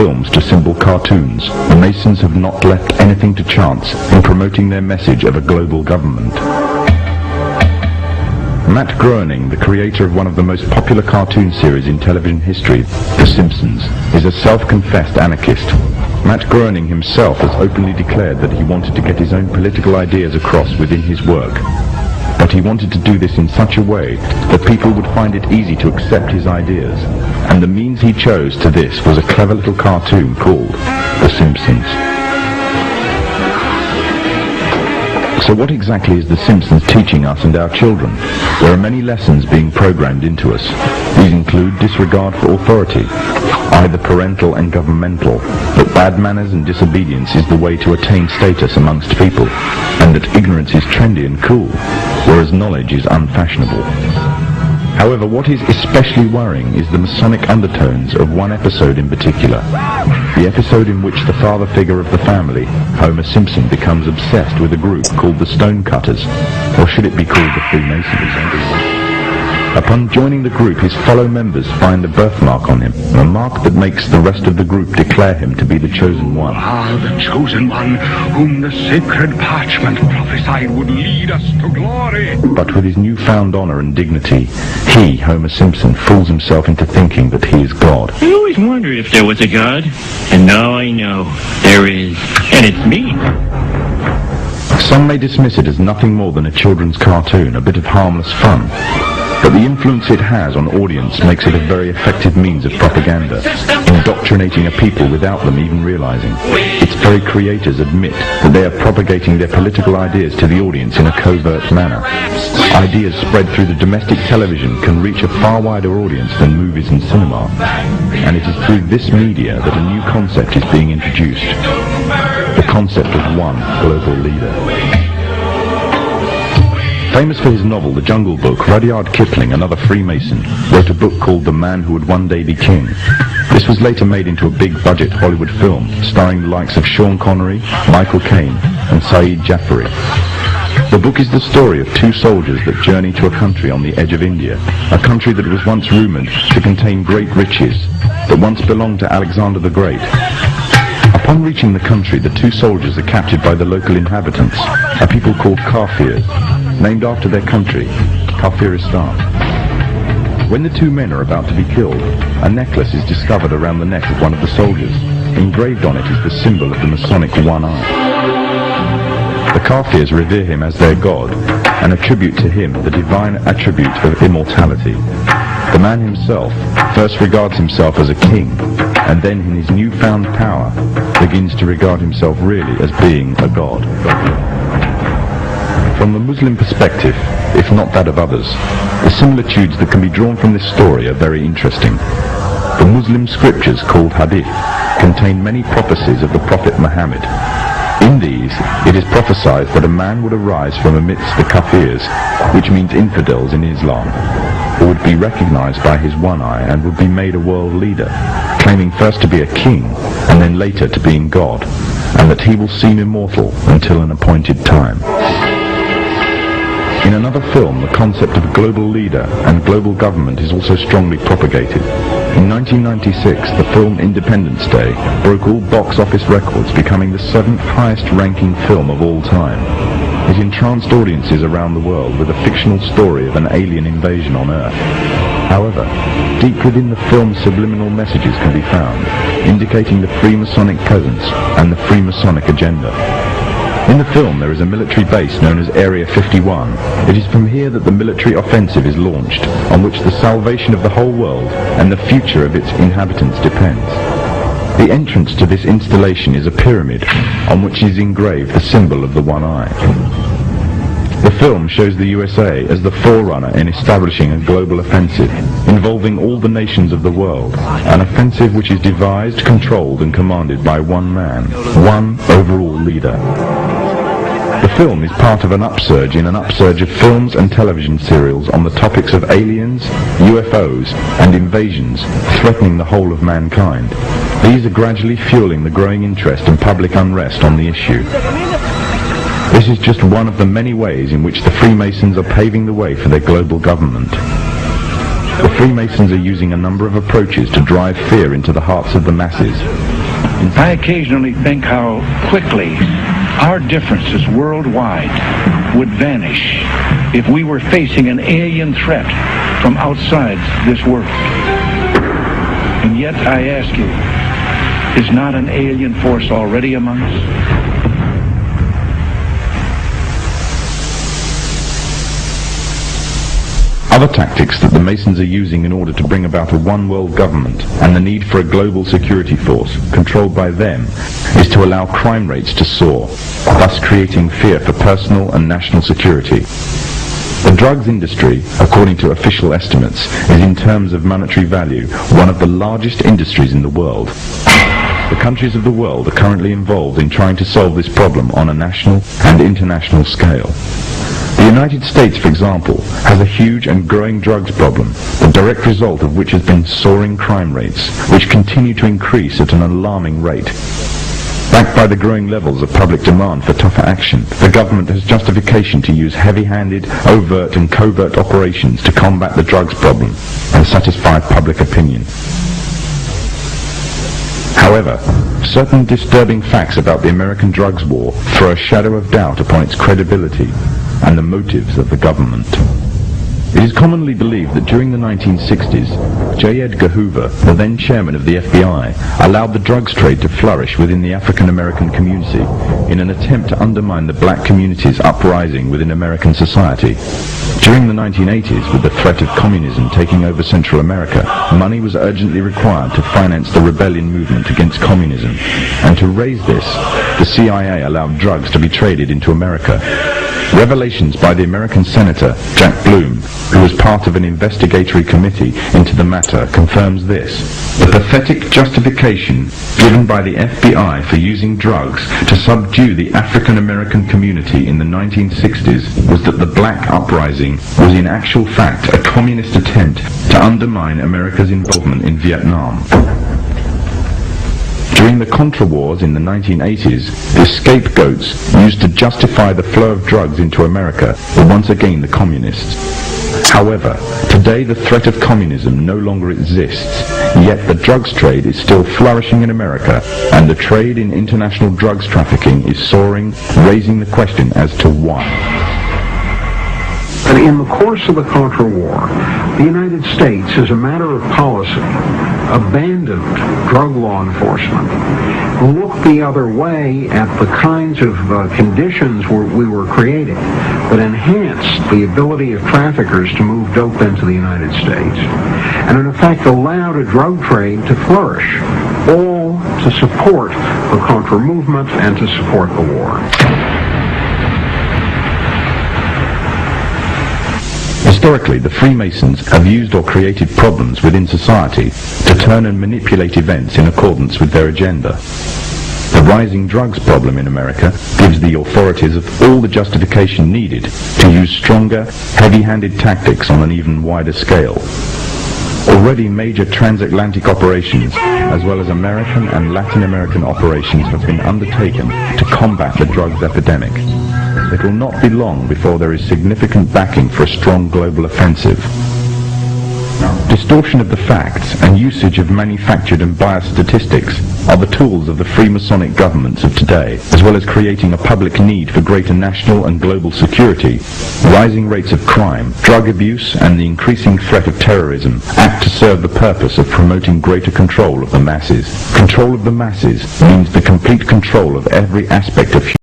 films to simple cartoons, the Masons have not left anything to chance in promoting their message of a global government. Matt Groening, the creator of one of the most popular cartoon series in television history, The Simpsons, is a self-confessed anarchist. Matt Groening himself has openly declared that he wanted to get his own political ideas across within his work. But he wanted to do this in such a way that people would find it easy to accept his ideas. And the means he chose to this was a clever little cartoon called The Simpsons. So what exactly is The Simpsons teaching us and our children? There are many lessons being programmed into us. These include disregard for authority, either parental and governmental, that bad manners and disobedience is the way to attain status amongst people, and that ignorance is trendy and cool, whereas knowledge is unfashionable. However, what is especially worrying is the Masonic undertones of one episode in particular. The episode in which the father figure of the family, Homer Simpson, becomes obsessed with a group called the Stonecutters, or should it be called the Freemasons? Upon joining the group, his fellow members find a birthmark on him, a mark that makes the rest of the group declare him to be the chosen one. Ah, the chosen one, whom the sacred parchment prophesied would lead us to glory. But with his newfound honor and dignity, he, Homer Simpson, fools himself into thinking that he is God. I always wondered if there was a God, and now I know there is, and it's me. Some may dismiss it as nothing more than a children's cartoon, a bit of harmless fun. But the influence it has on audience makes it a very effective means of propaganda, indoctrinating a people without them even realizing. Its very creators admit that they are propagating their political ideas to the audience in a covert manner. Ideas spread through the domestic television can reach a far wider audience than movies and cinema. And it is through this media that a new concept is being introduced. The concept of one global leader. Famous for his novel The Jungle Book, Rudyard Kipling, another Freemason, wrote a book called The Man Who Would One Day Be King. This was later made into a big-budget Hollywood film, starring the likes of Sean Connery, Michael Caine, and Saeed Jaffari. The book is the story of two soldiers that journey to a country on the edge of India, a country that was once rumored to contain great riches, that once belonged to Alexander the Great. Upon reaching the country, the two soldiers are captured by the local inhabitants, a people called Kafirs, named after their country, Kafiristan. When the two men are about to be killed, a necklace is discovered around the neck of one of the soldiers. Engraved on it is the symbol of the Masonic one eye. The Kafirs revere him as their god and attribute to him the divine attribute of immortality. The man himself first regards himself as a king, and then in his newfound power begins to regard himself really as being a god. From the Muslim perspective, if not that of others, the similitudes that can be drawn from this story are very interesting. The Muslim scriptures, called Hadith, contain many prophecies of the Prophet Muhammad. In these, it is prophesied that a man would arise from amidst the Kafirs, which means infidels in Islam, who would be recognized by his one eye and would be made a world leader, claiming first to be a king and then later to being God, and that he will seem immortal until an appointed time. In another film, the concept of global leader and global government is also strongly propagated. In 1996, the film Independence Day broke all box office records, becoming the 7th highest ranking film of all time. It entranced audiences around the world with a fictional story of an alien invasion on Earth. However, deep within the film's subliminal messages can be found, indicating the Freemasonic presence and the Freemasonic agenda. In the film, there is a military base known as Area 51. It is from here that the military offensive is launched, on which the salvation of the whole world and the future of its inhabitants depends. The entrance to this installation is a pyramid, on which is engraved the symbol of the one eye. The film shows the USA as the forerunner in establishing a global offensive, involving all the nations of the world, an offensive which is devised, controlled and commanded by one man, one overall leader. The film is part of an upsurge in an upsurge of films and television serials on the topics of aliens, UFOs and invasions threatening the whole of mankind. These are gradually fueling the growing interest and public unrest on the issue. This is just one of the many ways in which the Freemasons are paving the way for their global government. The Freemasons are using a number of approaches to drive fear into the hearts of the masses. I occasionally think how quickly our differences worldwide would vanish if we were facing an alien threat from outside this world. And yet, I ask you, is not an alien force already among us? Other tactics that the Masons are using in order to bring about a one-world government and the need for a global security force controlled by them is to allow crime rates to soar, thus creating fear for personal and national security. The drugs industry, according to official estimates, is in terms of monetary value one of the largest industries in the world. The countries of the world are currently involved in trying to solve this problem on a national and international scale. The United States, for example, has a huge and growing drugs problem, the direct result of which has been soaring crime rates, which continue to increase at an alarming rate. Backed by the growing levels of public demand for tougher action, the government has justification to use heavy-handed, overt and covert operations to combat the drugs problem and satisfy public opinion. However, certain disturbing facts about the American drugs war throw a shadow of doubt upon its credibility and the motives of the government. It is commonly believed that during the 1960s, J. Edgar Hoover, the then chairman of the FBI, allowed the drugs trade to flourish within the African American community in an attempt to undermine the black community's uprising within American society. During the 1980s, with the threat of communism taking over Central America, money was urgently required to finance the rebellion movement against communism, and to raise this, the CIA allowed drugs to be traded into America. Revelations by the American Senator Jack Bloom, who was part of an investigatory committee into the matter, confirms this. The pathetic justification given by the FBI for using drugs to subdue the African American community in the 1960s was that the black uprising was in actual fact a communist attempt to undermine America's involvement in Vietnam. During the Contra Wars in the 1980s, the scapegoats used to justify the flow of drugs into America were once again the communists. However, today the threat of communism no longer exists, yet the drugs trade is still flourishing in America, and the trade in international drugs trafficking is soaring, raising the question as to why. But in the course of the Contra War, the United States, as a matter of policy, abandoned drug law enforcement, looked the other way at the kinds of conditions we were creating that enhanced the ability of traffickers to move dope into the United States, and in effect allowed a drug trade to flourish, all to support the Contra movement and to support the war. Historically, the Freemasons have used or created problems within society to turn and manipulate events in accordance with their agenda. The rising drugs problem in America gives the authorities of all the justification needed to use stronger, heavy-handed tactics on an even wider scale. Already major transatlantic operations, as well as American and Latin American operations, have been undertaken to combat the drugs epidemic. It will not be long before there is significant backing for a strong global offensive. Distortion of the facts and usage of manufactured and biased statistics are the tools of the Freemasonic governments of today, as well as creating a public need for greater national and global security. Rising rates of crime, drug abuse, and the increasing threat of terrorism act to serve the purpose of promoting greater control of the masses. Control of the masses means the complete control of every aspect of